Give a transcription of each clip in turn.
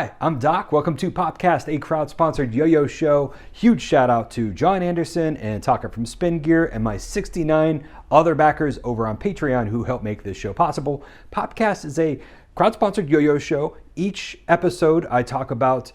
Hi, I'm Doc. Welcome to PopCast, a crowd-sponsored yo-yo show. Huge shout out to John Anderson and Taka from Spin Gear and my 69 other backers over on Patreon who help make this show possible. PopCast is a crowd-sponsored yo-yo show. Each episode I talk about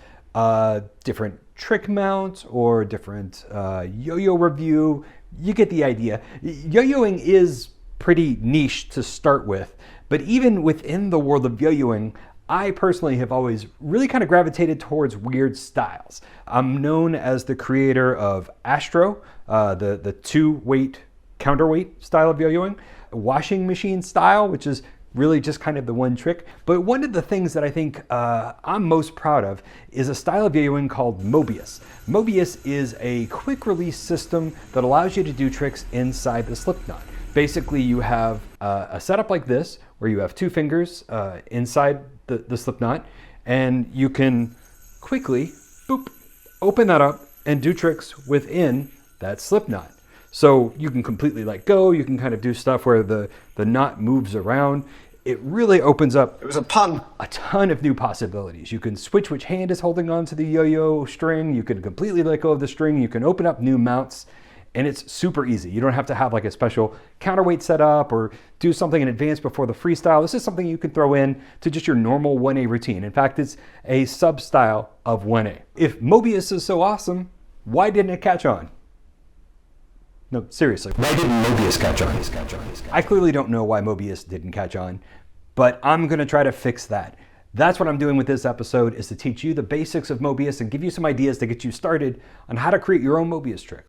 different trick mounts or different yo-yo review. You get the idea. Yo-yoing is pretty niche to start with, but even within the world of yo-yoing, I personally have always really kind of gravitated towards weird styles. I'm known as the creator of Astro, the two-weight counterweight style of yo-yoing, washing machine style, which is really just kind of the one trick. But one of the things that I think I'm most proud of is a style of yo-yoing called Möbius. Möbius is a quick release system that allows you to do tricks inside the slip knot. Basically, you have a setup like this where you have two fingers inside the slip knot, and you can quickly, boop, open that up and do tricks within that slip knot. So you can completely let go, you can kind of do stuff where the knot moves around. It really opens up It was a pun. A ton of new possibilities. You can switch which hand is holding on to the yo-yo string, you can completely let go of the string, you can open up new mounts, and it's super easy. You don't have to have like a special counterweight set up or do something in advance before the freestyle. This is something you can throw in to just your normal 1A routine. In fact, it's a sub-style of 1A. If Möbius is so awesome, why didn't it catch on? No, seriously, why didn't Möbius catch on? I clearly don't know why Möbius didn't catch on, but I'm gonna try to fix that. That's what I'm doing with this episode, is to teach you the basics of Möbius and give you some ideas to get you started on how to create your own Möbius trick.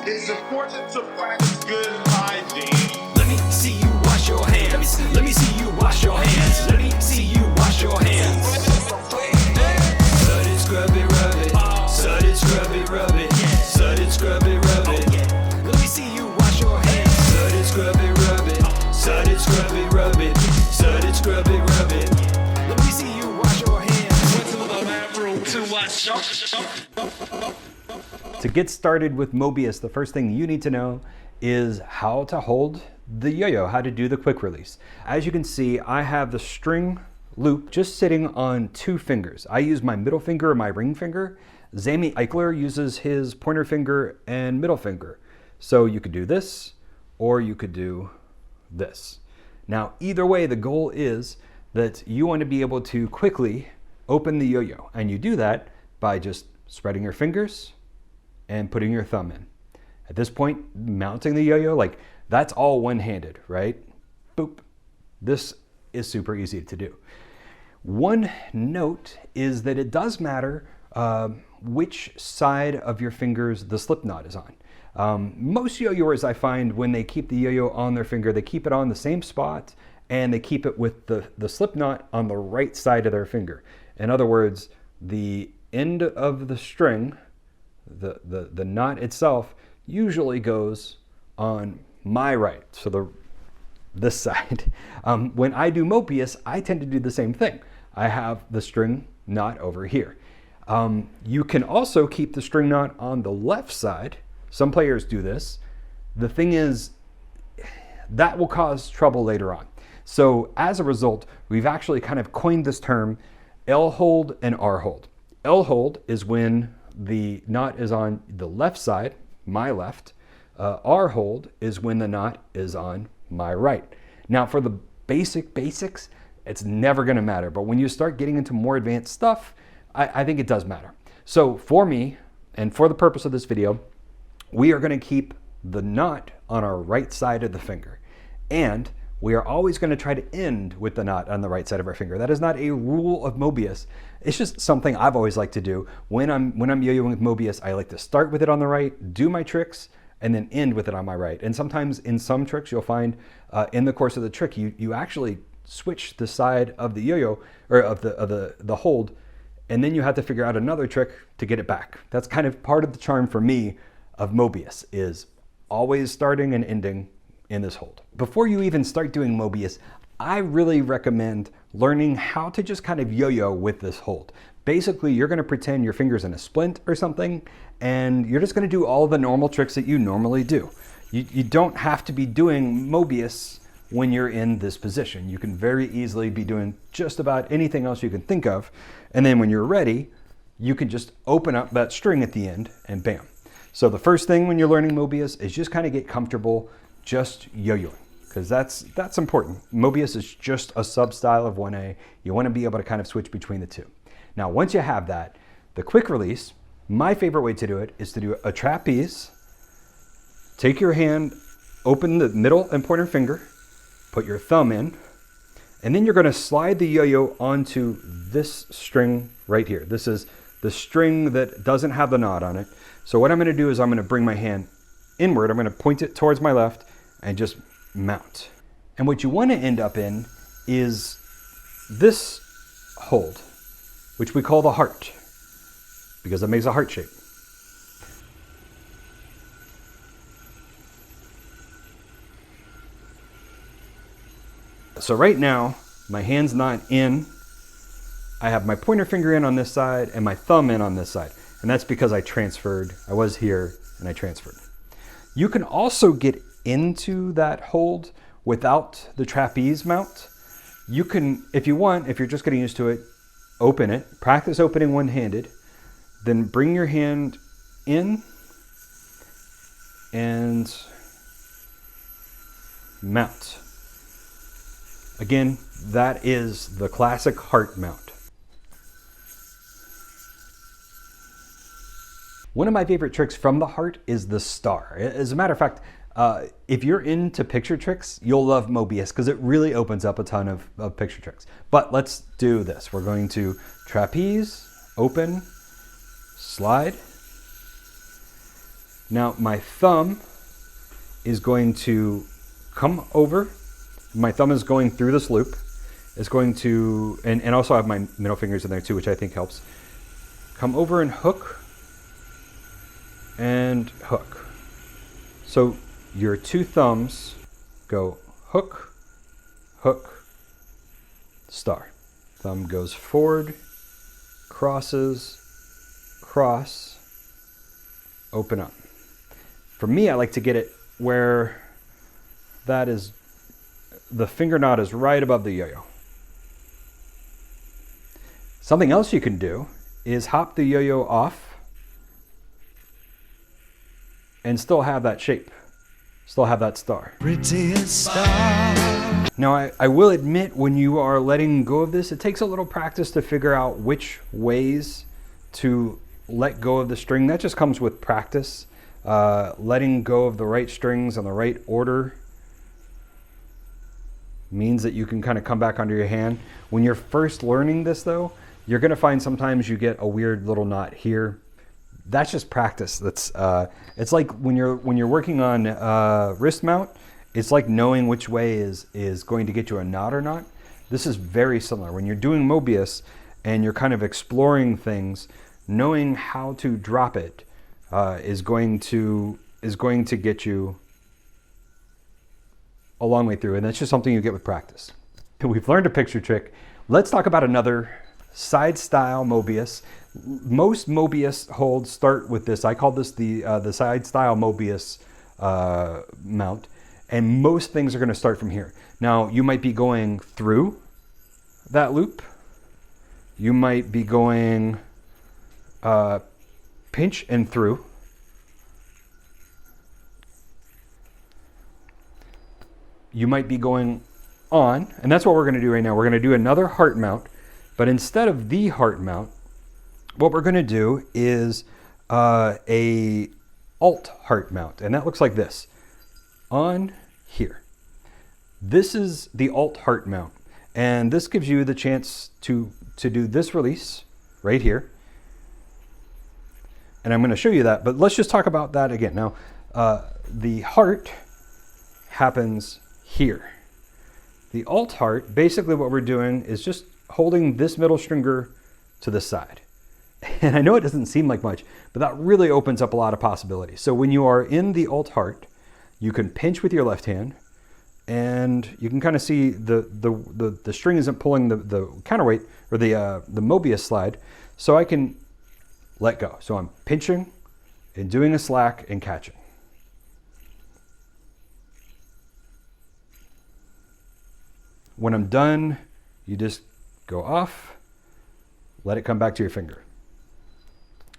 It's important to practice good hygiene. Let me see you wash your hands. Let me see you wash your hands. Let me see you wash your hands. Sud it, scrub it, rub it. Sud it, scrub it, rub it. Sud it, scrub it, rub it. Let me see you wash your hands. Sud it, scrub it, rub it. Sud it, scrub it, rub it. Sud it, scrub it, rub it. Let me see you wash your hands. Went to the bathroom to wash your. To get started with Möbius, the first thing you need to know is how to hold the yo-yo, how to do the quick release. As you can see, I have the string loop just sitting on two fingers. I use my middle finger and my ring finger. Zami Eichler uses his pointer finger and middle finger. So you could do this, or you could do this. Now, either way, the goal is that you want to be able to quickly open the yo-yo, and you do that by just spreading your fingers and putting your thumb in. At this point, mounting the yo-yo, like that's all one-handed, right? Boop. This is super easy to do. One note is that it does matter which side of your fingers the slip knot is on. Most yo-yoers I find, when they keep the yo-yo on their finger, they keep it on the same spot and they keep it with the slip knot on the right side of their finger. In other words, the end of the string, the knot itself, usually goes on my right, so this side. When I do Möbius, I tend to do the same thing. I have the string knot over here. You can also keep the string knot on the left side. Some players do this. The thing is, that will cause trouble later on. So as a result, we've actually kind of coined this term L hold and R hold. L hold is when the knot is on the left side, my left. R hold is when the knot is on my right. Now, for the basics, it's never going to matter. But when you start getting into more advanced stuff, I think it does matter. So for me, and for the purpose of this video, we are going to keep the knot on our right side of the finger. And we are always going to try to end with the knot on the right side of our finger. That is not a rule of Möbius. It's just something I've always liked to do. When I'm yo-yoing with Möbius, I like to start with it on the right, do my tricks, and then end with it on my right. And sometimes in some tricks, you'll find in the course of the trick, you actually switch the side of the yo-yo, or of the hold, and then you have to figure out another trick to get it back. That's kind of part of the charm for me of Möbius, is always starting and ending in this hold. Before you even start doing Möbius, I really recommend learning how to just kind of yo-yo with this hold. Basically, you're gonna pretend your finger's in a splint or something, and you're just gonna do all the normal tricks that you normally do. You don't have to be doing Möbius when you're in this position. You can very easily be doing just about anything else you can think of. And then when you're ready, you can just open up that string at the end and bam. So the first thing when you're learning Möbius is just kind of get comfortable just yo-yoing, because that's important. Möbius is just a sub-style of 1A. You want to be able to kind of switch between the two. Now, once you have that, the quick release, my favorite way to do it is to do a trapeze. Take your hand, open the middle and pointer finger, put your thumb in, and then you're going to slide the yo-yo onto this string right here. This is the string that doesn't have the knot on it. So what I'm going to do is I'm going to bring my hand inward. I'm going to point it towards my left and just mount. And what you want to end up in is this hold, which we call the heart, because it makes a heart shape. So right now, my hand's not in. I have my pointer finger in on this side and my thumb in on this side. And that's because I transferred. I was here and I transferred. You can also get into that hold without the trapeze mount. You can, if you want, if you're just getting used to it, open it, practice opening one-handed, then bring your hand in and mount. Again, that is the classic heart mount. One of my favorite tricks from the heart is the star. As a matter of fact, if you're into picture tricks, you'll love Möbius because it really opens up a ton of picture tricks. But let's do this. We're going to trapeze, open, slide. Now my thumb is going to come over. My thumb is going through this loop. It's going to, and also I have my middle fingers in there too, which I think helps. Come over and hook. And hook. So your two thumbs go hook, hook, star. Thumb goes forward, crosses, cross, open up. For me, I like to get it where that is, the finger knot is right above the yo-yo. Something else you can do is hop the yo-yo off and still have that shape, still have that star. Prettiest star. Now, I will admit, when you are letting go of this, it takes a little practice to figure out which ways to let go of the string. That just comes with practice. Letting go of the right strings in the right order means that you can kind of come back under your hand. When you're first learning this though, you're gonna find sometimes you get a weird little knot here. That's just practice. That's it's like when you're working on wrist mount, it's like knowing which way is going to get you a knot or not. This is very similar. When you're doing Möbius and you're kind of exploring things, knowing how to drop it is going to get you a long way through, and that's just something you get with practice. We've learned a picture trick. Let's talk about another side style Möbius. Most Möbius holds start with this. I call this the side style Möbius mount, and most things are going to start from here. Now you might be going through that loop. You might be going pinch and through. You might be going on, and that's what we're going to do right now. We're going to do another heart mount, but instead of the heart mount, what we're going to do is a alt heart mount, and that looks like this. On here. This is the alt heart mount, and this gives you the chance to do this release right here. And I'm going to show you that, but let's just talk about that again. Now, the heart happens here. The alt heart, basically what we're doing is just holding this middle stringer to the side. And I know it doesn't seem like much, but that really opens up a lot of possibilities. So when you are in the alt heart, you can pinch with your left hand, and you can kind of see the string isn't pulling the counterweight or the Möbius slide, so I can let go. So I'm pinching and doing a slack and catching. when I'm done, you just go off, let it come back to your finger.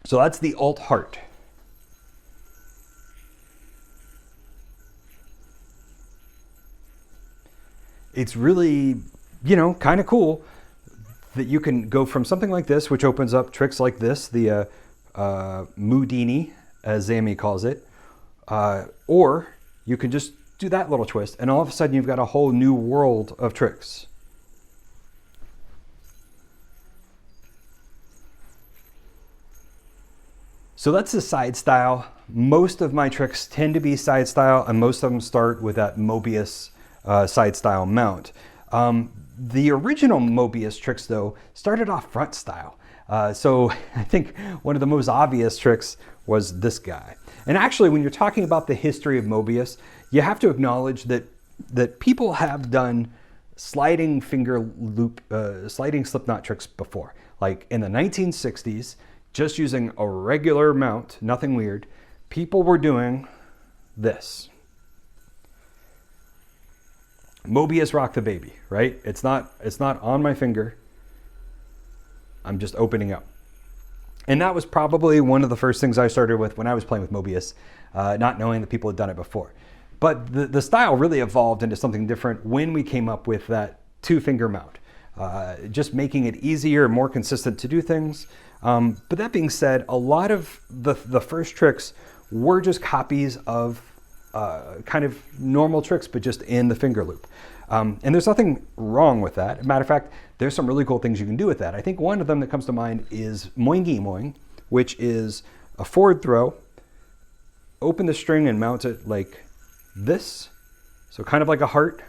So that's the alt heart. It's really, kind of cool that you can go from something like this, which opens up tricks like this, the Moudini, as Zami calls it, or you can just do that little twist, and all of a sudden you've got a whole new world of tricks. So that's the side style. Most of my tricks tend to be side style, and most of them start with that Möbius side style mount. The original Möbius tricks, though, started off front style. So I think one of the most obvious tricks was this guy. And actually, when you're talking about the history of Möbius, you have to acknowledge that people have done sliding finger loop, sliding slipknot tricks before. Like in the 1960s, just using a regular mount, nothing weird, people were doing this. Möbius rock the baby, right? It's not on my finger. I'm just opening up. And that was probably one of the first things I started with when I was playing with Möbius, not knowing that people had done it before. But the style really evolved into something different when we came up with that 2-finger mount, just making it easier and more consistent to do things. But that being said, a lot of the first tricks were just copies of kind of normal tricks, but just in the finger loop. And there's nothing wrong with that. As a matter of fact, there's some really cool things you can do with that. I think one of them that comes to mind is moebiusseptember, which is a forward throw, open the string and mount it like this. So kind of like a heart,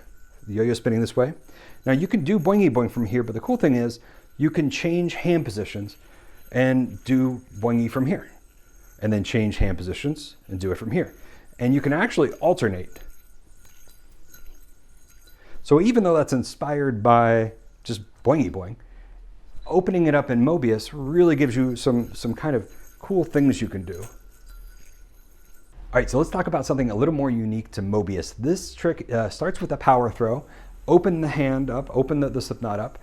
the yo-yo spinning this way. Now you can do boingy boing from here, but the cool thing is you can change hand positions and do boingy from here, and then change hand positions and do it from here. And you can actually alternate. So even though that's inspired by just boingy boing, opening it up in Möbius really gives you some kind of cool things you can do. All right, so let's talk about something a little more unique to Möbius. This trick starts with a power throw. Open the hand up, open the slipknot up.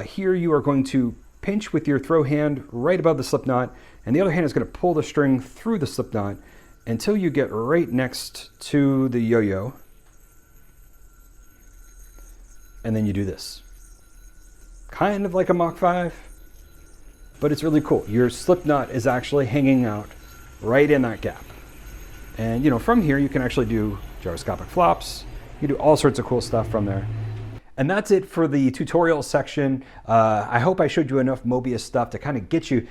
Here you are going to pinch with your throw hand right above the slipknot, and the other hand is going to pull the string through the slipknot until you get right next to the yo-yo. And then you do this. Kind of like a Mach 5, but it's really cool. Your slipknot is actually hanging out right in that gap. And from here you can actually do gyroscopic flops. You can do all sorts of cool stuff from there. And that's it for the tutorial section. I hope I showed you enough Möbius stuff to kind of get you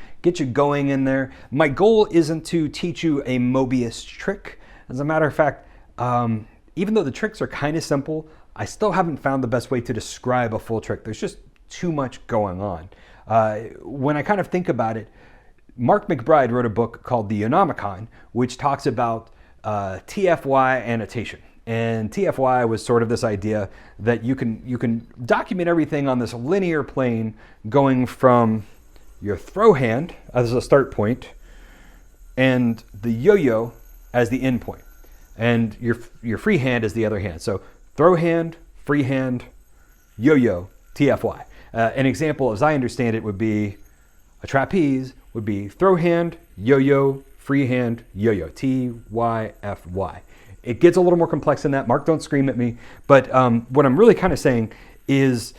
going in there. My goal isn't to teach you a Möbius trick. As a matter of fact, even though the tricks are kind of simple, I still haven't found the best way to describe a full trick. There's just too much going on. When I kind of think about it, Mark McBride wrote a book called The Onomicon, which talks about TFY annotation. And TFY was sort of this idea that you can document everything on this linear plane, going from your throw hand as a start point and the yo-yo as the end point, and your free hand as the other hand. So throw hand, free hand, yo-yo, TFY. An example, as I understand it, would be a trapeze would be throw hand, yo-yo, free hand, yo-yo, TYFY. It gets a little more complex than that. Mark, don't scream at me. But what I'm really kind of saying is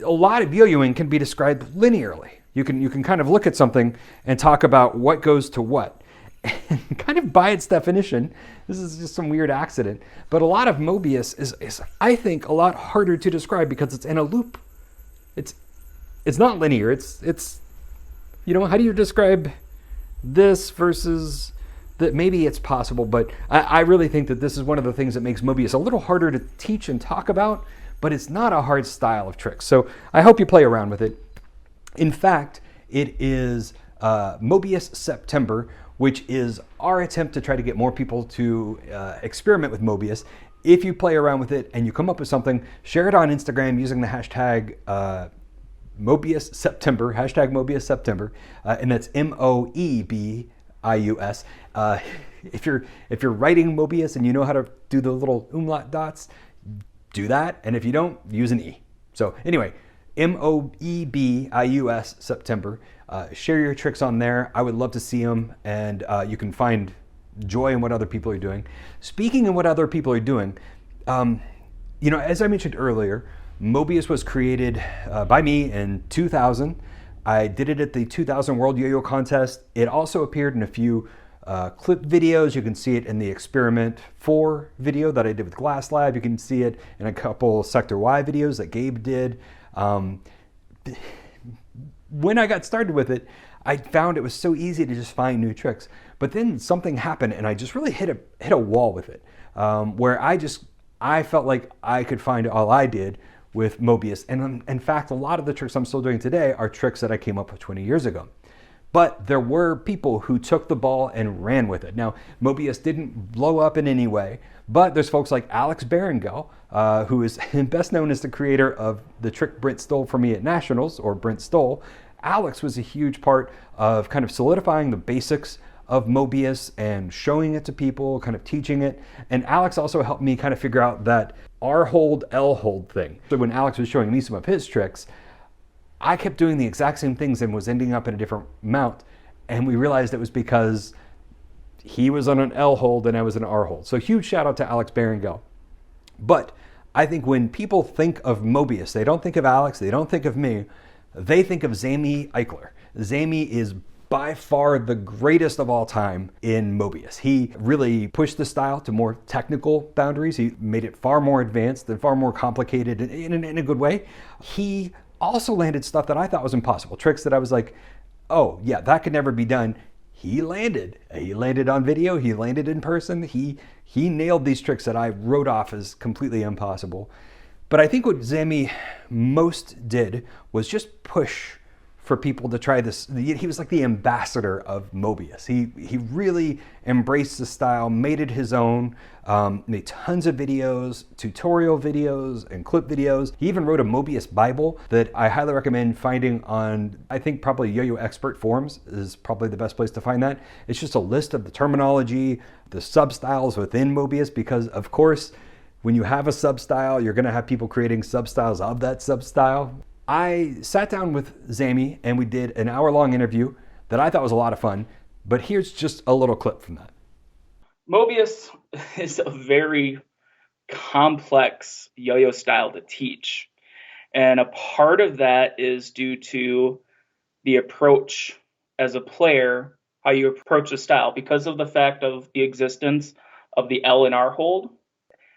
a lot of yo-yoing can be described linearly. You can kind of look at something and talk about what goes to what. And kind of by its definition, this is just some weird accident, but a lot of Möbius is I think, a lot harder to describe because it's in a loop. It's not linear. It's how do you describe this versus that? Maybe it's possible, but I really think that this is one of the things that makes Möbius a little harder to teach and talk about, but it's not a hard style of tricks. So I hope you play around with it. In fact, it is moebiusseptember, which is our attempt to try to get more people to experiment with Möbius. If you play around with it and you come up with something, share it on Instagram using the hashtag moebiusseptember, hashtag moebiusseptember, and that's MOEBIUS. If you're writing Möbius and you know how to do the little umlaut dots, do that. And if you don't, use an E. So anyway, moebius September. Share your tricks on there. I would love to see them, and you can find joy in what other people are doing. Speaking of what other people are doing, as I mentioned earlier, Möbius was created by me in 2000. I did it at the 2000 World Yo-Yo Contest. It also appeared in a few clip videos. You can see it in the Experiment 4 video that I did with Glass Lab. You can see it in a couple Sector Y videos that Gabe did. When I got started with it, I found it was so easy to just find new tricks. But then something happened, and I just really hit a wall with it, where I felt like I could find all I did with Möbius. And in fact, a lot of the tricks I'm still doing today are tricks that I came up with 20 years ago. But there were people who took the ball and ran with it. Now, Möbius didn't blow up in any way, but there's folks like Alex Berenguel, who is best known as the creator of the trick Brent stole from me at Nationals, or Brent stole. Alex was a huge part of kind of solidifying the basics of Möbius and showing it to people, kind of teaching it. And Alex also helped me kind of figure out that R hold, L hold thing. So when Alex was showing me some of his tricks, I kept doing the exact same things and was ending up in a different mount. And we realized it was because he was on an L hold and I was an R hold. So huge shout out to Alex Berenguel. But I think when people think of Möbius, they don't think of Alex, they don't think of me, they think of Zami Eichler. Zami is by far the greatest of all time in Möbius. He really pushed the style to more technical boundaries. He made it far more advanced and far more complicated in a good way. He also landed stuff that I thought was impossible, tricks that I was like, oh yeah, that could never be done. He landed on video, he landed in person, he nailed these tricks that I wrote off as completely impossible. But I think what Zami most did was just push for people to try this. He was like the ambassador of Möbius. He really embraced the style, made it his own, made tons of videos, tutorial videos, and clip videos. He even wrote a Möbius Bible that I highly recommend finding on, I think probably Yo-Yo Expert forums is probably the best place to find that. It's just a list of the terminology, the sub-styles within Möbius, because of course, when you have a sub-style, you're gonna have people creating sub-styles of that sub-style. I sat down with Zami and we did an hour-long interview that I thought was a lot of fun, but here's just a little clip from that. Möbius is a very complex yo-yo style to teach. And a part of that is due to the approach as a player, how you approach the style, because of the fact of the existence of the L and R hold.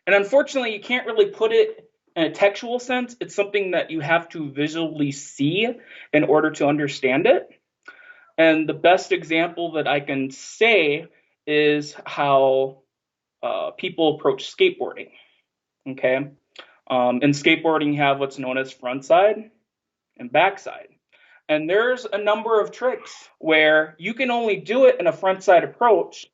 And unfortunately, you can't really put it in a textual sense. It's something that you have to visually see in order to understand it. And the best example that I can say is how people approach skateboarding. Okay. In skateboarding, you have what's known as front side and back side. And there's a number of tricks where you can only do it in a front side approach,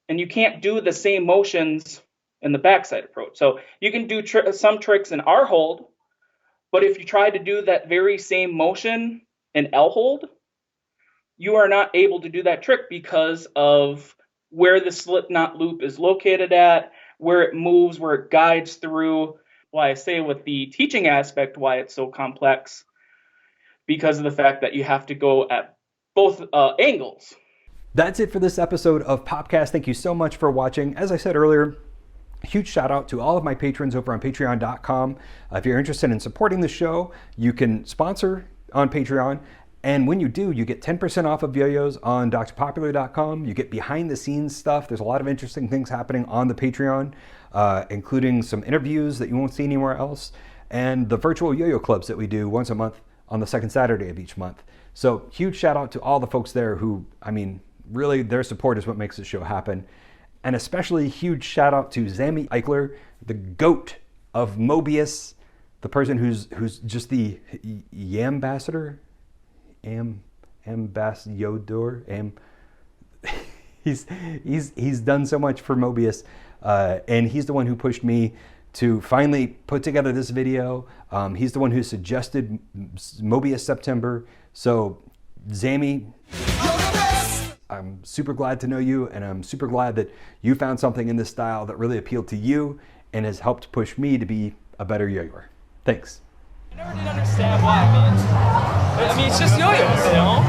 and you can't do the same motions in the backside approach. So you can do some tricks in R hold, but if you try to do that very same motion in L hold, you are not able to do that trick because of where the slip knot loop is located at, where it moves, where it guides through. Why I say with the teaching aspect, why it's so complex, because of the fact that you have to go at both angles. That's it for this episode of PopCast. Thank you so much for watching. As I said earlier, huge shout out to all of my patrons over on patreon.com. If you're interested in supporting the show, you can sponsor on Patreon. And when you do, you get 10% off of yo-yos on drpopular.com. You get behind the scenes stuff. There's a lot of interesting things happening on the Patreon, including some interviews that you won't see anywhere else, and the virtual yo-yo clubs that we do once a month on the second Saturday of each month. So huge shout out to all the folks there who, really their support is what makes this show happen. And especially huge shout out to Zami Eichler, the GOAT of Möbius, the person who's just the ambassador. He's done so much for Möbius, and he's the one who pushed me to finally put together this video. He's the one who suggested Möbius September. So Zami, I'm super glad to know you, and I'm super glad that you found something in this style that really appealed to you, and has helped push me to be a better yo-yoer. Thanks. I never did understand why, man. I mean, it's just yo-yos, you know?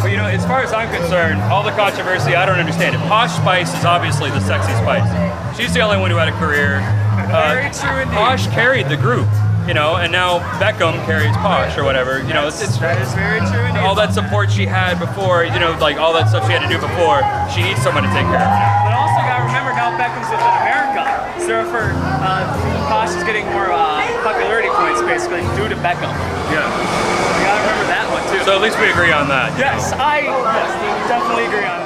Well, you know, as far as I'm concerned, all the controversy, I don't understand it. Posh Spice is obviously the sexy Spice. She's the only one who had a career. Very true indeed. Posh carried the group, you know, and now Beckham carries Posh or whatever. You know, That is very true indeed. all that support she had before, you know, like all that stuff she had to do before, she needs someone to take care of her now. But also got to remember now Beckham's within America. So therefore, Posh is getting more popularity points basically due to Beckham. Yeah. You got to remember that one too. So at least we agree on that. Yes, I definitely agree on that.